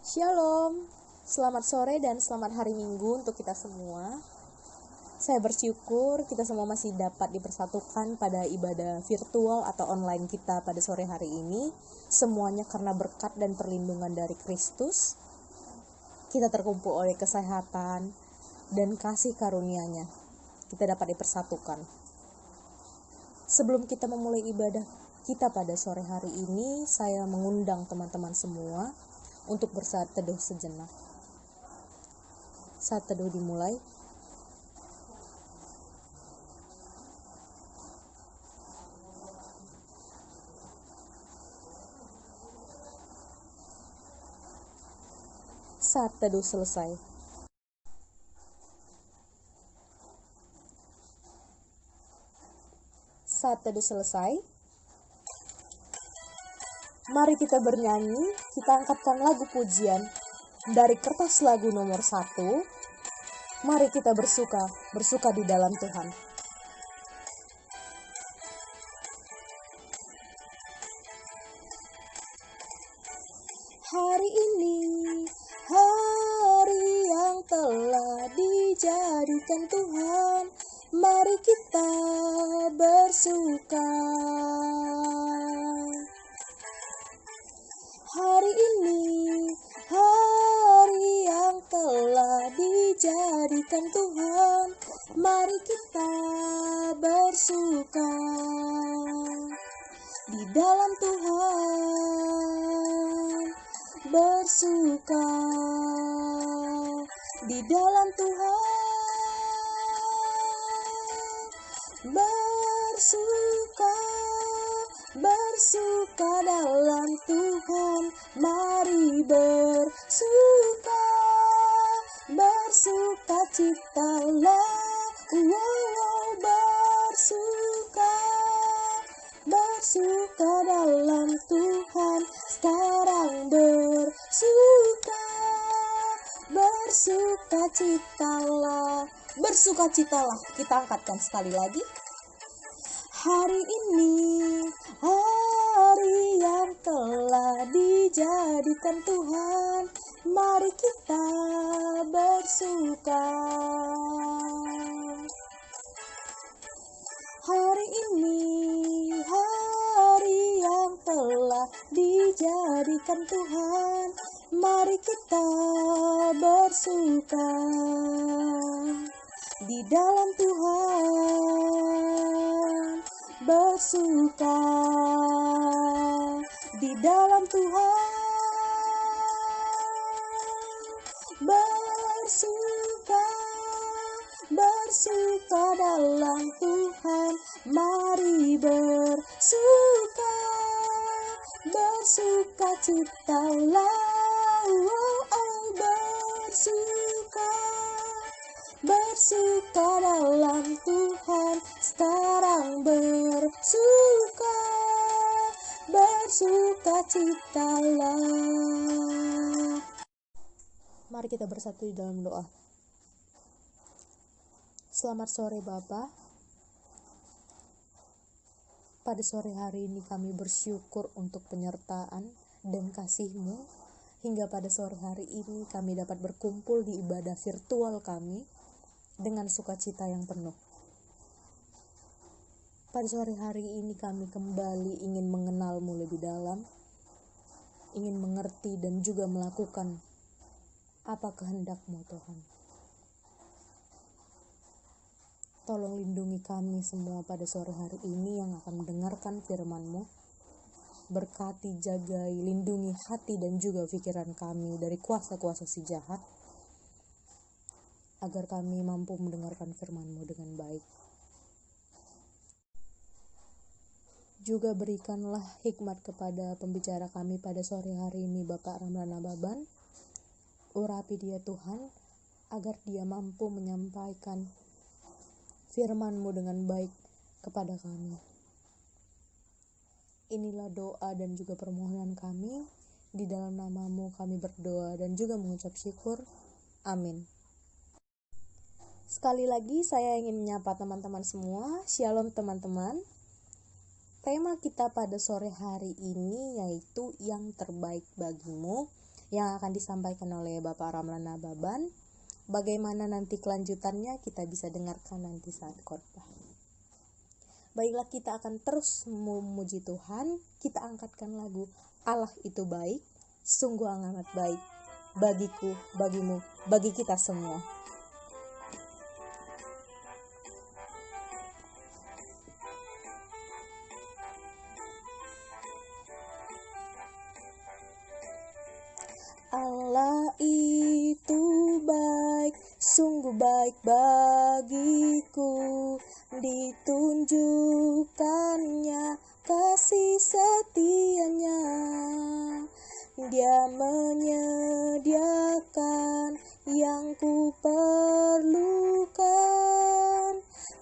Shalom, selamat sore dan selamat hari Minggu untuk kita semua. Saya bersyukur kita semua masih dapat dipersatukan pada ibadah virtual atau online kita pada sore hari ini. Semuanya karena berkat dan perlindungan dari Kristus. Kita terkumpul oleh kesehatan dan kasih karunia-Nya. Kita dapat dipersatukan. Sebelum kita memulai ibadah kita pada sore hari ini, saya mengundang teman-teman semua untuk bersaat teduh sejenak. Saat teduh dimulai. Saat teduh selesai. Saat teduh selesai, mari kita bernyanyi, kita angkatkan lagu pujian dari kertas lagu nomor 1. Mari kita bersuka di dalam Tuhan. Hari ini, hari yang telah dijadikan Tuhan, mari kita bersuka. Hari ini, hari yang telah dijadikan Tuhan, mari kita bersuka di dalam Tuhan, bersuka di dalam Tuhan, bersuka dalam Tuhan, mari bersuka citalah, bersuka dalam Tuhan, sekarang bersuka citalah, kita angkatkan sekali lagi. Hari ini, hari yang telah dijadikan Tuhan, mari kita bersuka. Hari ini, hari yang telah dijadikan Tuhan, mari kita bersuka di dalam Tuhan, bersuka di dalam Tuhan, bersuka dalam Tuhan, mari bersuka citalah, bersuka dalam Tuhan, sekarang bersuka citalah. Mari kita bersatu di dalam doa. Selamat sore Bapa. Pada sore hari ini kami bersyukur untuk penyertaan dan kasih-Mu. Hingga pada sore hari ini kami dapat berkumpul di ibadah virtual kami dengan sukacita yang penuh. Pada sore hari ini kami kembali ingin mengenal-Mu lebih dalam, ingin mengerti dan juga melakukan apa kehendak-Mu Tuhan. Tolong lindungi kami semua pada sore hari ini yang akan mendengarkan firman-Mu. Berkati, jagai, lindungi hati dan juga pikiran kami dari kuasa-kuasa si jahat, agar kami mampu mendengarkan firman-Mu dengan baik. Juga berikanlah hikmat kepada pembicara kami pada sore hari ini, Bapak Ramlana Baban. Urapi dia Tuhan, agar dia mampu menyampaikan firman-Mu dengan baik kepada kami. Inilah doa dan juga permohonan kami. Di dalam nama-Mu kami berdoa dan juga mengucap syukur. Amin. Sekali lagi saya ingin menyapa teman-teman semua. Shalom teman-teman. Tema kita pada sore hari ini yaitu yang terbaik bagimu. yang akan disampaikan oleh Bapak Ramlan Nababan. Bagaimana nanti kelanjutannya kita bisa dengarkan nanti saat khotbah. Baiklah, kita akan terus memuji Tuhan. Kita angkatkan lagu Allah itu baik, sungguh amat baik, bagiku, bagimu, bagi kita semua. Allah itu baik, sungguh baik bagiku, ditunjukkannya kasih setianya. Dia menyediakan yang ku perlukan,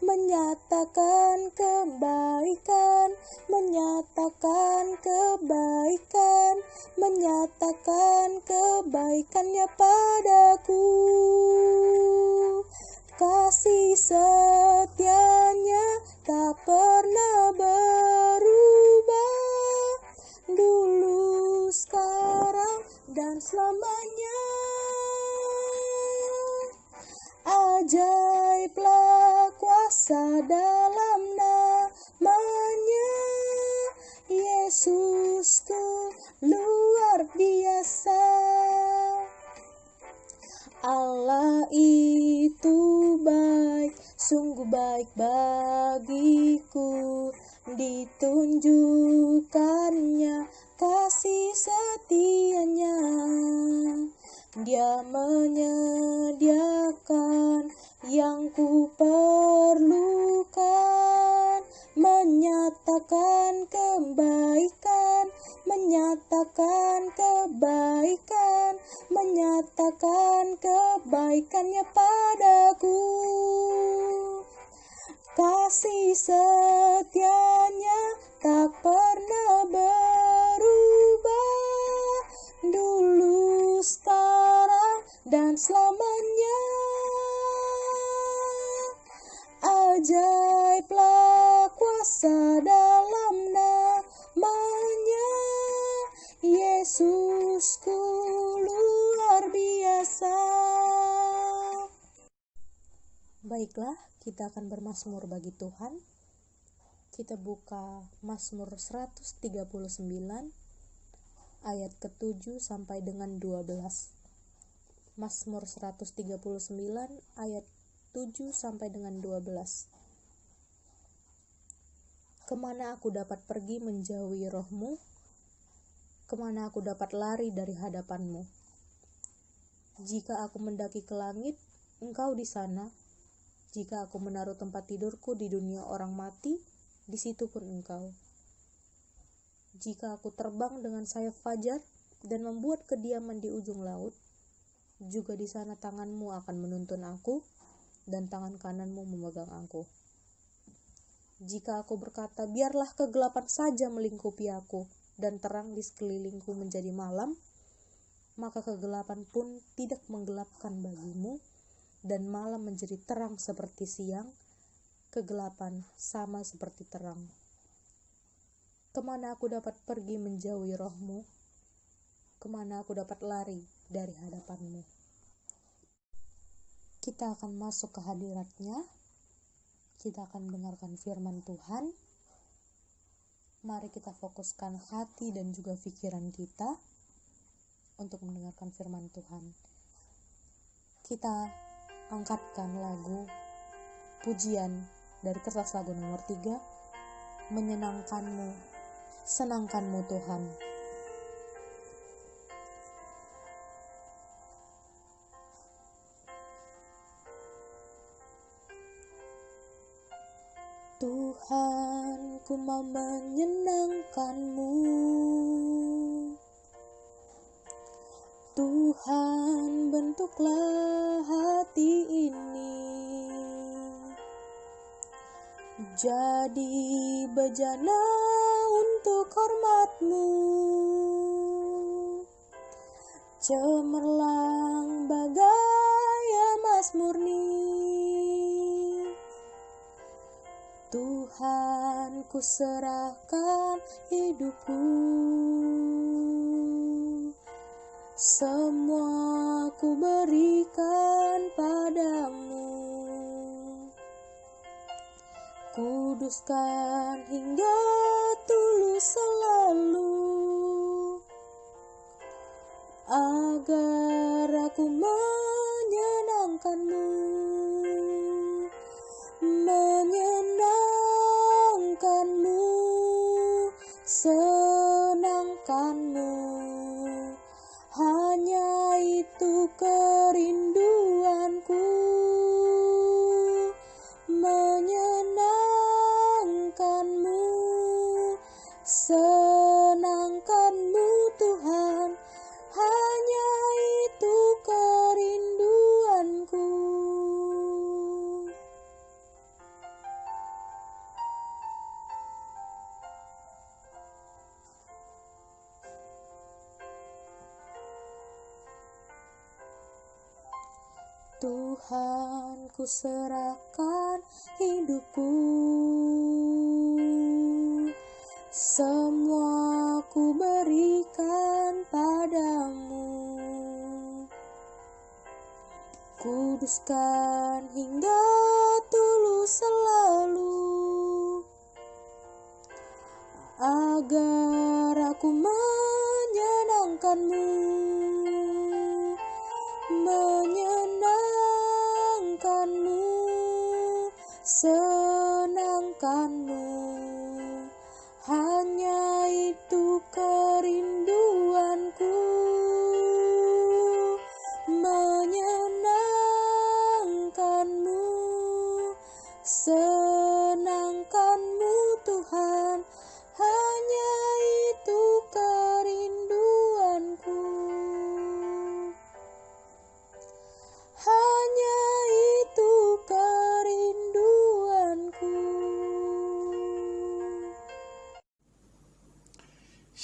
menyatakan kebaikan, menyatakan kebaikan, menyatakan kebaikannya padaku. Kasih setianya tak pernah berubah, dulu, sekarang, dan selamanya. Ajaiblah kuasa dalam namanya, Yesusku luar biasa. Allah itu baik, sungguh baik bagiku, ditunjukkannya kasih setianya. Dia menyediakan yang ku perlukan, menyatakan kebaikan, menyatakan kebaikan, menyatakan kebaikannya padaku. Kasih setianya tak pernah berubah, dulu, sekarang, dan selamanya. Ajaiblah kuasa dalam namanya, Yesusku luar biasa. Baiklah, kita akan bermazmur bagi Tuhan. Kita buka Mazmur 139 ayat ke-7 sampai dengan 12. Mazmur 139 ayat 7 sampai dengan 12. Kemana aku dapat pergi menjauhi roh-Mu? Kemana aku dapat lari dari hadapan-Mu? Jika aku mendaki ke langit, Engkau di sana. Jika aku menaruh tempat tidurku di dunia orang mati, di situ pun Engkau. Jika aku terbang dengan sayap fajar dan membuat kediaman di ujung laut, juga di sana tangan-Mu akan menuntun aku, dan tangan kanan-Mu memegang aku. Jika aku berkata, biarlah kegelapan saja melingkupi aku, dan terang di sekelilingku menjadi malam, maka kegelapan pun tidak menggelapkan bagimu, dan malam menjadi terang seperti siang, kegelapan sama seperti terang. Kemana aku dapat pergi menjauhi roh-Mu? Kemana aku dapat lari dari hadapan-Mu? Kita akan masuk ke hadirat-Nya. Kita akan mendengarkan firman Tuhan. Mari kita fokuskan hati dan juga pikiran kita untuk mendengarkan firman Tuhan. Kita angkatkan lagu pujian dari kertas lagu nomor 3, menyenangkanmu, senangkanmu Tuhan. Tuhan, ku mau menyenangkan-Mu. Tuhan, bentuklah hati ini jadi bejana untuk hormat-Mu, cemerlang bagai emas murni. Tuhan, ku serahkan hidupku semua ku berikan padamu. Kuduskan hingga tulus selalu, agar aku menyenangkanmu, menyenangkanmu, senangkanmu. Hanya itu kerinduanku, menyenangkanmu, senangkanmu Tuhan. Hanya itu kerinduanku. Tuhan, ku serahkan hidupku, semua ku berikan padamu. Kuduskan hingga tulus selalu, agar aku menyenangkanmu, menyenangkanmu, senangkanmu. Hanya itu kerinduanku, menyenangkanmu, senangkanmu Tuhan. Hanya itu kerinduanku, hanya itu kerinduanku.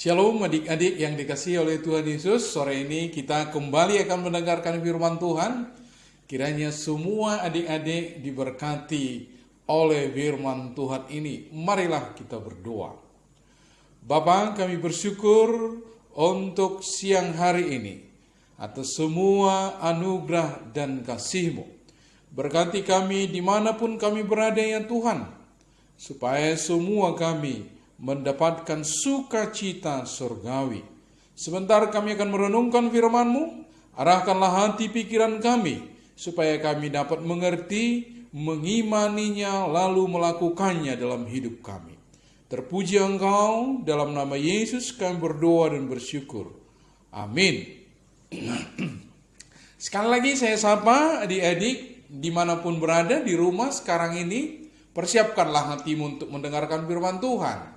Shalom adik-adik yang dikasihi oleh Tuhan Yesus. Sore ini kita kembali akan mendengarkan firman Tuhan. Kiranya semua adik-adik diberkati oleh firman Tuhan ini. Marilah kita berdoa. Bapa, kami bersyukur untuk siang hari ini atas semua anugerah dan kasih-Mu. Berkati kami dimanapun kami berada ya Tuhan, supaya semua kami mendapatkan sukacita surgawi. Sebentar kami akan merenungkan firman-Mu, arahkanlah hati pikiran kami, supaya kami dapat mengerti, mengimaninya, lalu melakukannya dalam hidup kami. Terpuji Engkau, dalam nama Yesus kami berdoa dan bersyukur. Amin. Sekali lagi saya sapa adik-adik dimanapun berada di rumah sekarang ini, persiapkanlah hatimu untuk mendengarkan firman Tuhan.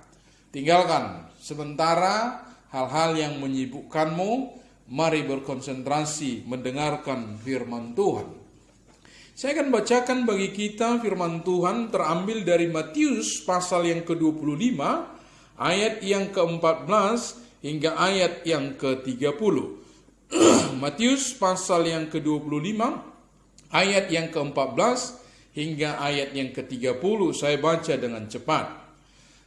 Tinggalkan sementara hal-hal yang menyibukkanmu, mari berkonsentrasi mendengarkan firman Tuhan. Saya akan bacakan bagi kita firman Tuhan terambil dari Matius pasal yang ke-25, ayat yang ke-14 hingga ayat yang ke-30. Matius pasal yang ke-25, ayat yang ke-14 hingga ayat yang ke-30, saya baca dengan cepat.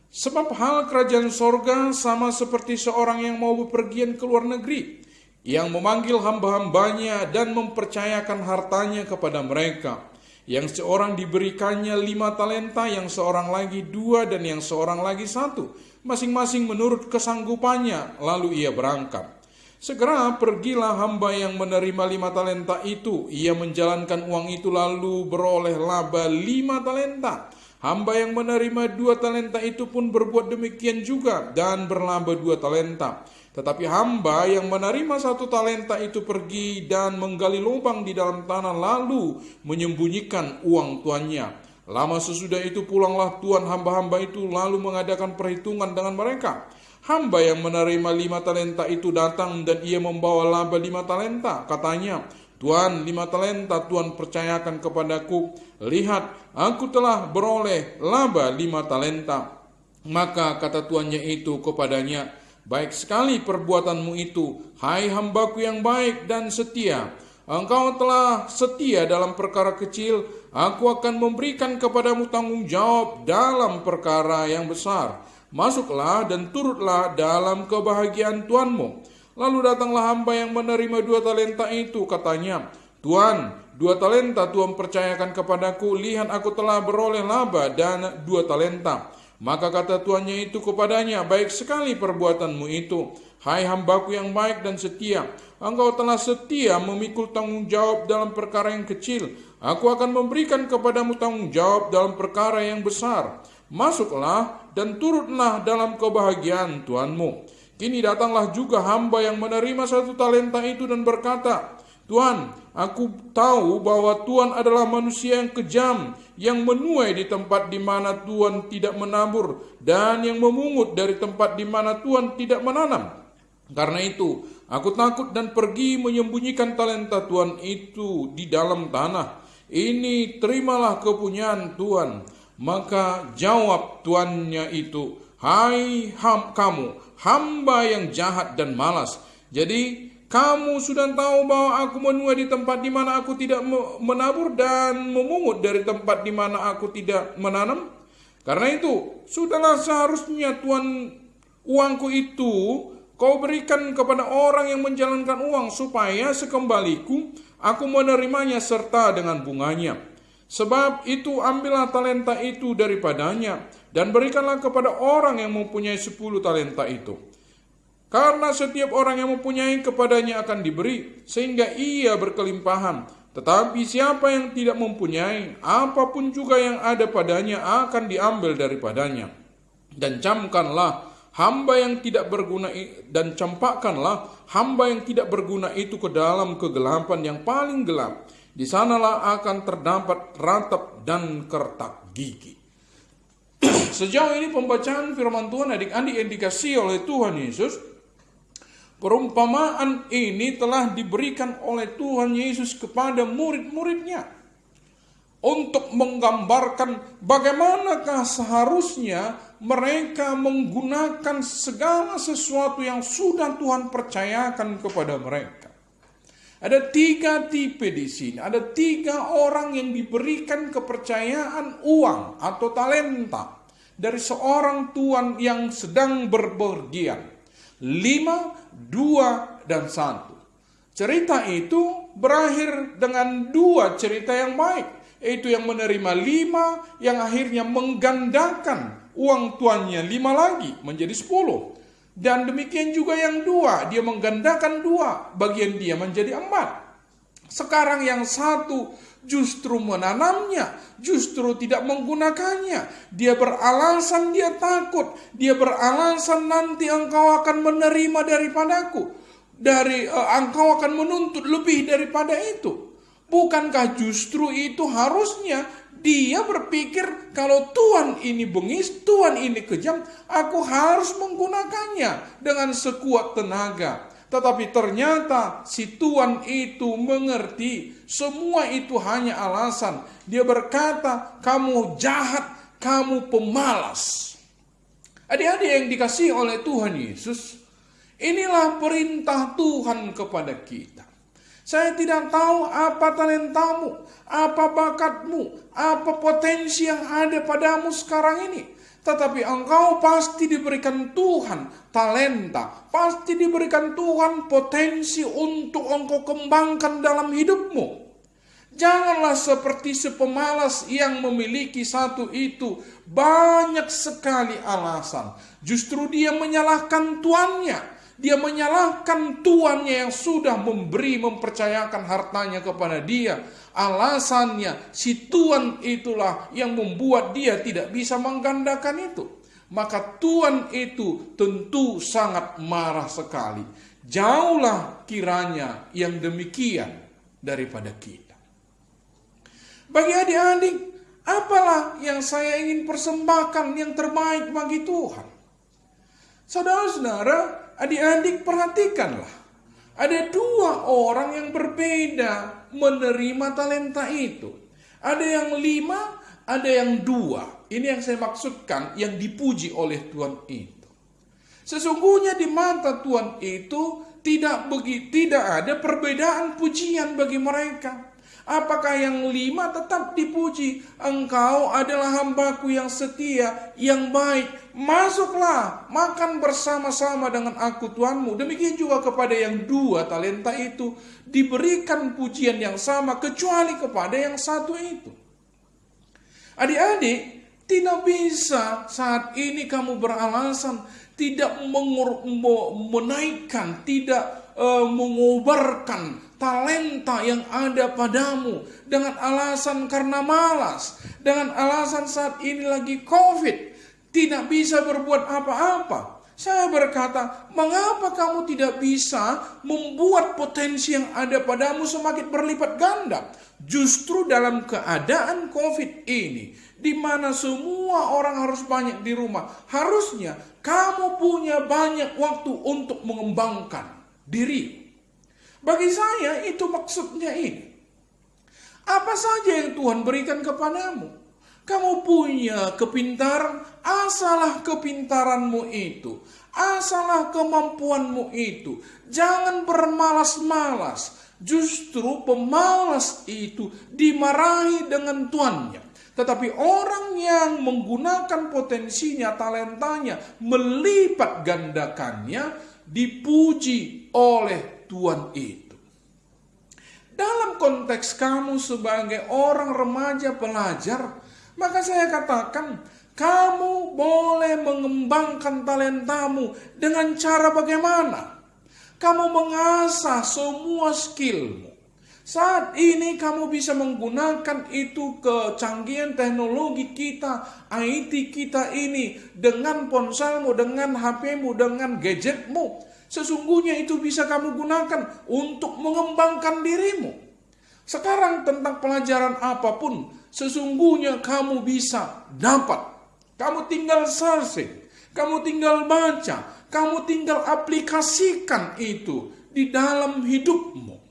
Sebab hal kerajaan sorga sama seperti seorang yang mau bepergian ke luar negeri, yang memanggil hamba-hambanya dan mempercayakan hartanya kepada mereka. Yang seorang diberikannya 5 talenta, yang seorang lagi 2, dan yang seorang lagi 1, masing-masing menurut kesanggupannya, lalu ia berangkat. Segera pergilah hamba yang menerima 5 talenta itu, ia menjalankan uang itu lalu beroleh laba 5 talenta. Hamba yang menerima 2 talenta itu pun berbuat demikian juga dan berlaba 2 talenta. Tetapi hamba yang menerima 1 talenta itu pergi dan menggali lubang di dalam tanah lalu menyembunyikan uang tuannya. Lama sesudah itu pulanglah tuan hamba-hamba itu lalu mengadakan perhitungan dengan mereka. Hamba yang menerima 5 talenta itu datang dan ia membawa laba 5 talenta. Katanya, Tuan, 5 talenta Tuan percayakan kepadaku. Lihat, aku telah beroleh laba 5 talenta. Maka kata tuannya itu kepadanya, baik sekali perbuatanmu itu, hai hambaku yang baik dan setia. Engkau telah setia dalam perkara kecil, aku akan memberikan kepadamu tanggung jawab dalam perkara yang besar. Masuklah dan turutlah dalam kebahagiaan tuanmu. Lalu datanglah hamba yang menerima 2 talenta itu, katanya, Tuan, 2 talenta Tuhan percayakan kepadaku, lihat aku telah beroleh laba dan 2 talenta. Maka kata tuannya itu kepadanya, baik sekali perbuatanmu itu, hai hambaku yang baik dan setia. Engkau telah setia memikul tanggung jawab dalam perkara yang kecil. Aku akan memberikan kepadamu tanggung jawab dalam perkara yang besar. Masuklah dan turutlah dalam kebahagiaan Tuanmu. Kini datanglah juga hamba yang menerima 1 talenta itu dan berkata, Tuan, aku tahu bahwa Tuhan adalah manusia yang kejam, yang menuai di tempat di mana Tuhan tidak menabur, dan yang memungut dari tempat di mana Tuhan tidak menanam. Karena itu, aku takut dan pergi menyembunyikan talenta Tuhan itu di dalam tanah. Ini terimalah kepunyaan Tuhan. Maka jawab tuannya itu, hai kamu, hamba yang jahat dan malas. Jadi kamu sudah tahu bahwa aku menuai di tempat di mana aku tidak menabur dan memungut dari tempat di mana aku tidak menanam. Karena itu, sudahlah seharusnya Tuhan uangku itu kau berikan kepada orang yang menjalankan uang, supaya sekembaliku aku menerimanya serta dengan bunganya. Sebab itu ambillah talenta itu daripadanya dan berikanlah kepada orang yang mempunyai 10 talenta itu. Karena setiap orang yang mempunyai kepadanya akan diberi, sehingga ia berkelimpahan. Tetapi siapa yang tidak mempunyai, apapun juga yang ada padanya akan diambil daripadanya. Dan campakkanlah hamba yang tidak berguna itu ke dalam kegelapan yang paling gelap. Di sanalah akan terdapat ratap dan kertak gigi. Sejauh ini pembacaan firman Tuhan adik-adik yang dikasihi oleh Tuhan Yesus, perumpamaan ini telah diberikan oleh Tuhan Yesus kepada murid-muridnya untuk menggambarkan bagaimanakah seharusnya mereka menggunakan segala sesuatu yang sudah Tuhan percayakan kepada mereka. Ada 3 tipe di sini. Ada 3 orang yang diberikan kepercayaan uang atau talenta dari seorang tuan yang sedang berpergian. 5, 2, dan 1. Cerita itu berakhir dengan 2 cerita yang baik, yaitu yang menerima 5 yang akhirnya menggandakan uang tuannya 5 lagi menjadi 10. Dan demikian juga yang 2, dia menggandakan 2, bagian dia menjadi 4. Sekarang yang 1 justru menanamnya, justru tidak menggunakannya. Dia beralasan dia takut, dia beralasan nanti engkau akan menerima daripadaku, engkau akan menuntut lebih daripada itu. Bukankah justru itu harusnya dia berpikir, kalau Tuhan ini bengis, Tuhan ini kejam, aku harus menggunakannya dengan sekuat tenaga. Tetapi ternyata si Tuhan itu mengerti semua itu hanya alasan. Dia berkata, kamu jahat, kamu pemalas. Adik-adik yang dikasihi oleh Tuhan Yesus, inilah perintah Tuhan kepada kita. Saya tidak tahu apa talentamu, apa bakatmu, apa potensi yang ada padamu sekarang ini. Tetapi engkau pasti diberikan Tuhan talenta, pasti diberikan Tuhan potensi untuk engkau kembangkan dalam hidupmu. Janganlah seperti si pemalas yang memiliki satu itu banyak sekali alasan. Justru dia menyalahkan tuannya. Dia menyalahkan tuannya yang sudah mempercayakan hartanya kepada dia. Alasannya si tuan itulah yang membuat dia tidak bisa menggandakan itu. Maka tuan itu tentu sangat marah sekali. Jauhlah kiranya yang demikian daripada kita. Bagi adik-adik, apalah yang saya ingin persembahkan yang terbaik bagi Tuhan? Saudara-saudara, adik-adik perhatikanlah. Ada 2 orang yang berbeda menerima talenta itu. Ada yang 5, ada yang 2. Ini yang saya maksudkan, yang dipuji oleh Tuhan itu. Sesungguhnya di mata Tuhan itu tidak ada perbedaan pujian bagi mereka. Apakah yang 5 tetap dipuji? Engkau adalah hambaku yang setia, yang baik. Masuklah, makan bersama-sama dengan aku Tuhanmu. Demikian juga kepada yang 2 talenta itu diberikan pujian yang sama, kecuali kepada yang 1 itu. Adik-adik, tidak bisa saat ini kamu beralasan tidak menaikkan, tidak mengobarkan talenta yang ada padamu dengan alasan karena malas, dengan alasan saat ini lagi COVID, tidak bisa berbuat apa-apa. Saya berkata, mengapa kamu tidak bisa membuat potensi yang ada padamu semakin berlipat ganda? Justru dalam keadaan COVID ini, di mana semua orang harus banyak di rumah, harusnya kamu punya banyak waktu untuk mengembangkan diri. Bagi saya itu maksudnya ini. Apa saja yang Tuhan berikan kepadamu? Kamu punya kepintaran, asalah kepintaranmu itu. Asalah kemampuanmu itu. Jangan bermalas-malas. Justru pemalas itu dimarahi dengan tuannya. Tetapi orang yang menggunakan potensinya, talentanya, melipat gandakannya, dipuji oleh Tuhan itu. Dalam konteks kamu sebagai orang remaja pelajar, maka saya katakan, kamu boleh mengembangkan talentamu dengan cara bagaimana? Kamu mengasah semua skillmu. Saat ini kamu bisa menggunakan itu kecanggihan teknologi kita, IT kita ini, dengan ponselmu, dengan HPmu, dengan gadgetmu. Sesungguhnya itu bisa kamu gunakan untuk mengembangkan dirimu. Sekarang tentang pelajaran apapun, sesungguhnya kamu bisa dapat. Kamu tinggal searching, kamu tinggal baca, kamu tinggal aplikasikan itu di dalam hidupmu.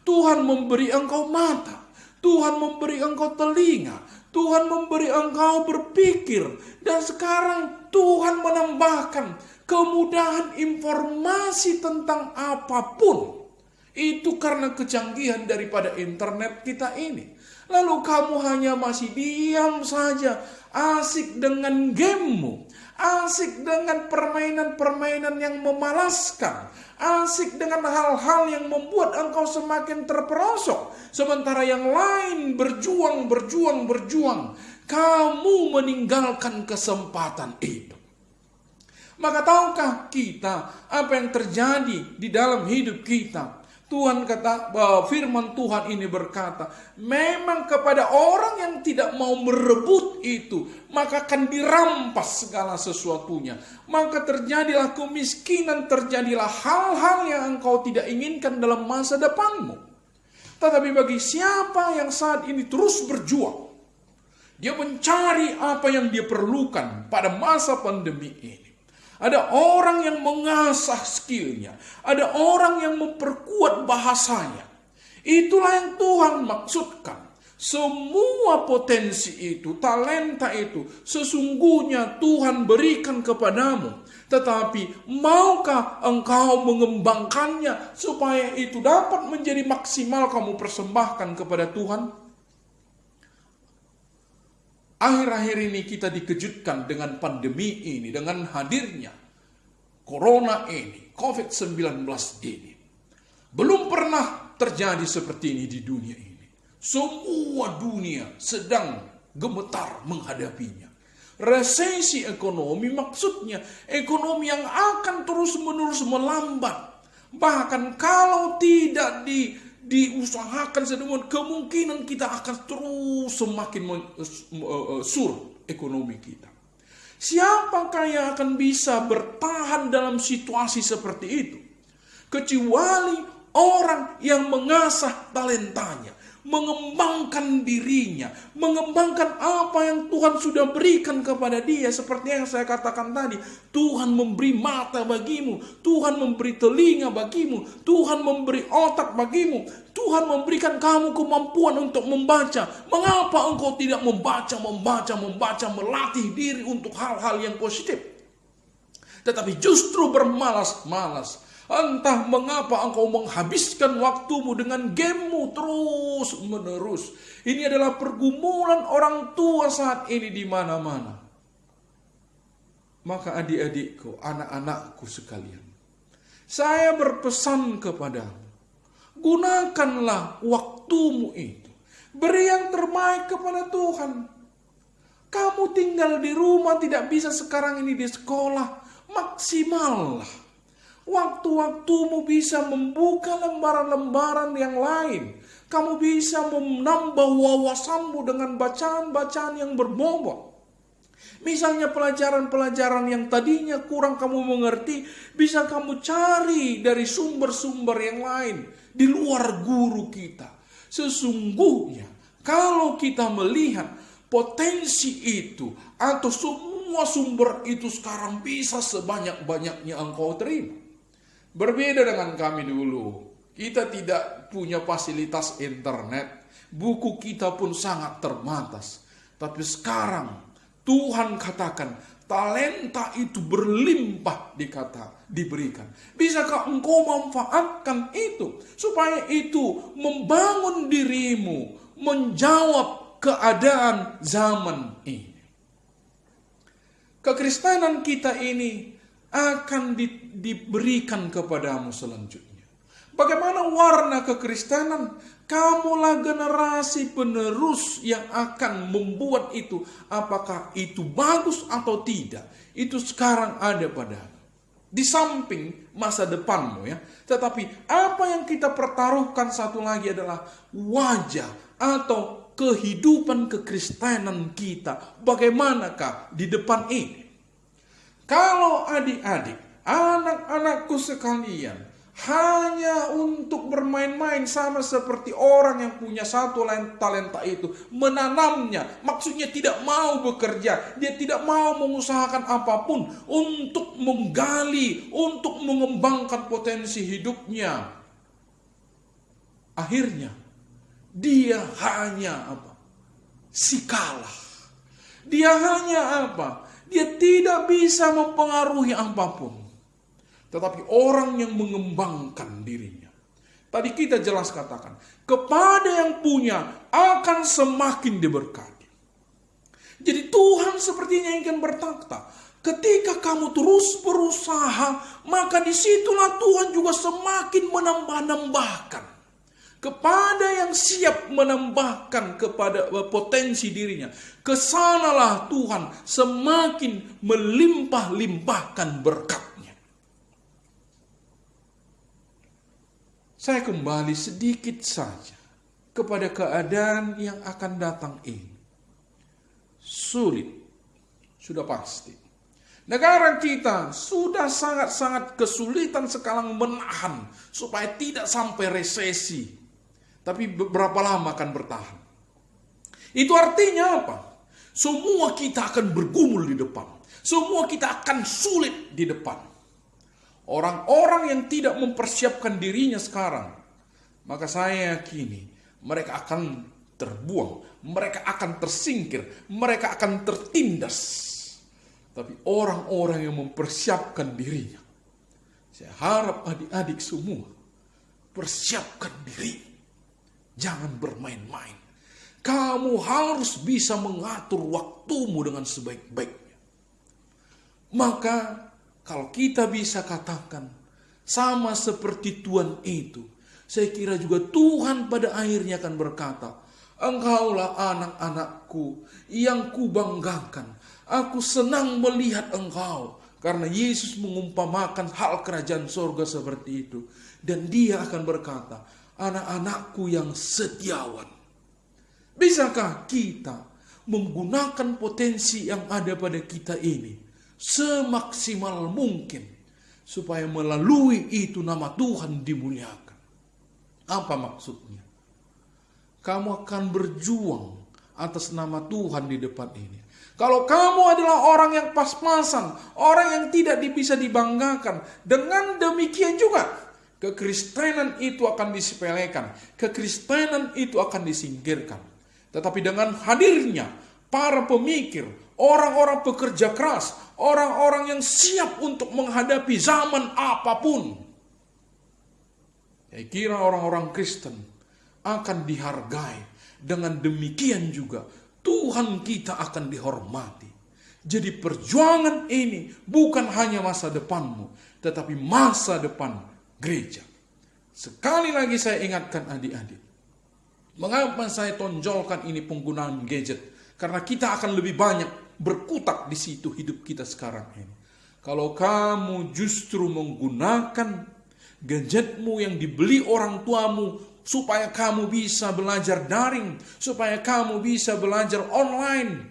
Tuhan memberi engkau mata, Tuhan memberi engkau telinga, Tuhan memberi engkau berpikir, dan sekarang Tuhan menambahkan kemudahan informasi tentang apapun. Itu karena kecanggihan daripada internet kita ini. Lalu kamu hanya masih diam saja, asik dengan gamemu, asik dengan permainan-permainan yang memalaskan, asik dengan hal-hal yang membuat engkau semakin terperosok. Sementara yang lain berjuang. Kamu meninggalkan kesempatan itu. Maka tahukah kita apa yang terjadi di dalam hidup kita? Tuhan kata, firman Tuhan ini berkata, memang kepada orang yang tidak mau merebut itu, maka akan dirampas segala sesuatunya. Maka terjadilah kemiskinan, terjadilah hal-hal yang engkau tidak inginkan dalam masa depanmu. Tetapi bagi siapa yang saat ini terus berjuang, dia mencari apa yang dia perlukan pada masa pandemi ini. Ada orang yang mengasah skillnya. Ada orang yang memperkuat bahasanya. Itulah yang Tuhan maksudkan. Semua potensi itu, talenta itu, sesungguhnya Tuhan berikan kepadamu. Tetapi maukah engkau mengembangkannya supaya itu dapat menjadi maksimal kamu persembahkan kepada Tuhan? Akhir-akhir ini kita dikejutkan dengan pandemi ini, dengan hadirnya corona ini, COVID-19 ini. Belum pernah terjadi seperti ini di dunia ini. Semua dunia sedang gemetar menghadapinya. Resesi ekonomi maksudnya ekonomi yang akan terus-menerus melambat. Bahkan kalau tidak diusahakan sedemikian, kemungkinan kita akan terus semakin surut ekonomi kita. Siapakah yang akan bisa bertahan dalam situasi seperti itu? Kecuali orang yang mengasah talentanya, mengembangkan dirinya, mengembangkan apa yang Tuhan sudah berikan kepada dia. Seperti yang saya katakan tadi, Tuhan memberi mata bagimu, Tuhan memberi telinga bagimu, Tuhan memberi otak bagimu, Tuhan memberikan kamu kemampuan untuk membaca. Mengapa engkau tidak membaca, melatih diri untuk hal-hal yang positif? Tetapi justru bermalas-malas. Entah mengapa engkau menghabiskan waktumu dengan gamemu terus menerus. Ini adalah pergumulan orang tua saat ini di mana-mana. Maka adik-adikku, anak-anakku sekalian, saya berpesan kepadamu, gunakanlah waktumu itu. Beri yang terbaik kepada Tuhan. Kamu tinggal di rumah, tidak bisa sekarang ini di sekolah, maksimallah. Waktu-waktumu bisa membuka lembaran-lembaran yang lain. Kamu bisa menambah wawasanmu dengan bacaan-bacaan yang berbobot. Misalnya pelajaran-pelajaran yang tadinya kurang kamu mengerti, bisa kamu cari dari sumber-sumber yang lain di luar guru kita. Sesungguhnya kalau kita melihat potensi itu atau semua sumber itu sekarang bisa sebanyak-banyaknya engkau terima. Berbeda dengan kami dulu. Kita tidak punya fasilitas internet. Buku kita pun sangat terbatas. Tapi sekarang Tuhan katakan talenta itu berlimpah diberikan. Bisakah engkau memanfaatkan itu supaya itu membangun dirimu menjawab keadaan zaman ini? Kekristenan kita ini akan diberikan kepadamu selanjutnya. Bagaimana warna kekristenan? Kamulah generasi penerus yang akan membuat itu. Apakah itu bagus atau tidak? Itu sekarang ada padamu. Di samping masa depanmu ya. Tetapi apa yang kita pertaruhkan satu lagi adalah wajah atau kehidupan kekristenan kita. Bagaimanakah di depan ini? Kalau adik-adik, anak-anakku sekalian, hanya untuk bermain-main sama seperti orang yang punya satu talenta itu, menanamnya, maksudnya tidak mau bekerja, dia tidak mau mengusahakan apapun untuk menggali, untuk mengembangkan potensi hidupnya. Akhirnya, dia hanya sikalah. Dia hanya Dia tidak bisa mempengaruhi apapun. Tetapi orang yang mengembangkan dirinya. Tadi kita jelas katakan, kepada yang punya akan semakin diberkati. Jadi Tuhan sepertinya ingin berkata, ketika kamu terus berusaha, maka disitulah Tuhan juga semakin menambah-nambahkan. Kepada yang siap menambahkan kepada potensi dirinya, kesanalah Tuhan semakin melimpah-limpahkan berkatnya. Saya kembali sedikit saja kepada keadaan yang akan datang ini. Sulit, sudah pasti. Negara kita sudah sangat-sangat kesulitan sekarang menahan supaya tidak sampai resesi. Tapi berapa lama akan bertahan? Itu artinya apa? Semua kita akan bergumul di depan. Semua kita akan sulit di depan. Orang-orang yang tidak mempersiapkan dirinya sekarang, maka saya yakini mereka akan terbuang. Mereka akan tersingkir. Mereka akan tertindas. Tapi orang-orang yang mempersiapkan dirinya, saya harap adik-adik semua persiapkan diri. Jangan bermain-main. Kamu harus bisa mengatur waktumu dengan sebaik-baiknya. Maka kalau kita bisa katakan sama seperti Tuhan itu, saya kira juga Tuhan pada akhirnya akan berkata, engkaulah anak-anakku yang kubanggakan. Aku senang melihat engkau. Karena Yesus mengumpamakan hal kerajaan sorga seperti itu. Dan dia akan berkata, anak-anakku yang setiawan. Bisakah kita menggunakan potensi yang ada pada kita ini semaksimal mungkin supaya melalui itu nama Tuhan dimuliakan? Apa maksudnya? Kamu akan berjuang atas nama Tuhan di depan ini. Kalau kamu adalah orang yang pas-pasan, orang yang tidak bisa dibanggakan, dengan demikian juga kekristenan itu akan disepelekan. Kekristenan itu akan disingkirkan. Tetapi dengan hadirnya para pemikir, orang-orang pekerja keras, orang-orang yang siap untuk menghadapi zaman apapun, Saya kira orang-orang Kristen akan dihargai. Dengan demikian juga Tuhan kita akan dihormati. Jadi perjuangan ini bukan hanya masa depanmu, tetapi masa depan gereja. Sekali lagi saya ingatkan adik-adik. Mengapa saya tonjolkan ini penggunaan gadget? Karena kita akan lebih banyak berkutat di situ hidup kita sekarang ini. Kalau kamu justru menggunakan gadgetmu yang dibeli orang tuamu supaya kamu bisa belajar daring, supaya kamu bisa belajar online,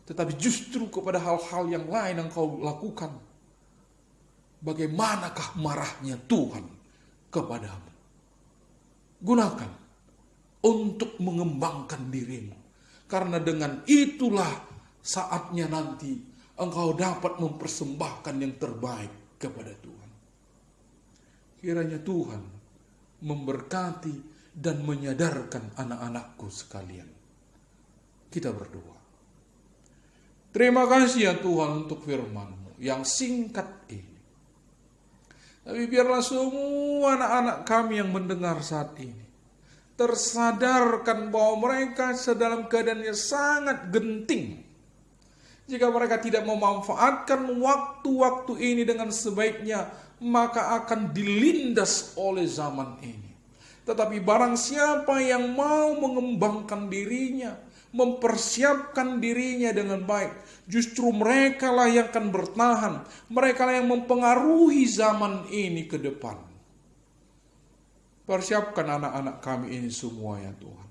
tetapi justru kepada hal-hal yang lain yang kau lakukan, bagaimanakah marahnya Tuhan kepadamu? Gunakan untuk mengembangkan dirimu, karena dengan itulah saatnya nanti engkau dapat mempersembahkan yang terbaik kepada Tuhan. Kiranya Tuhan memberkati dan menyadarkan anak-anakku sekalian. Kita berdoa. Terima kasih ya Tuhan untuk firman-Mu yang singkat ini. Tapi biarlah semua anak-anak kami yang mendengar saat ini tersadarkan bahwa mereka sedalam keadaan yang sangat genting. Jika mereka tidak memanfaatkan waktu-waktu ini dengan sebaiknya, maka akan dilindas oleh zaman ini. Tetapi barang siapa yang mau mengembangkan dirinya, mempersiapkan dirinya dengan baik, justru mereka lah yang akan bertahan. Mereka lah yang mempengaruhi zaman ini ke depan. Persiapkan anak-anak kami ini semua ya Tuhan.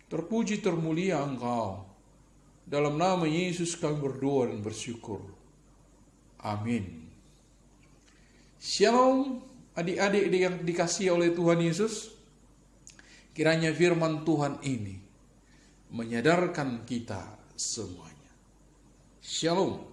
Terpuji termulia Engkau. Dalam nama Yesus kami berdoa dan bersyukur. Amin. Shalom adik-adik yang dikasihi oleh Tuhan Yesus. Kiranya firman Tuhan ini menyadarkan kita semuanya. Shalom.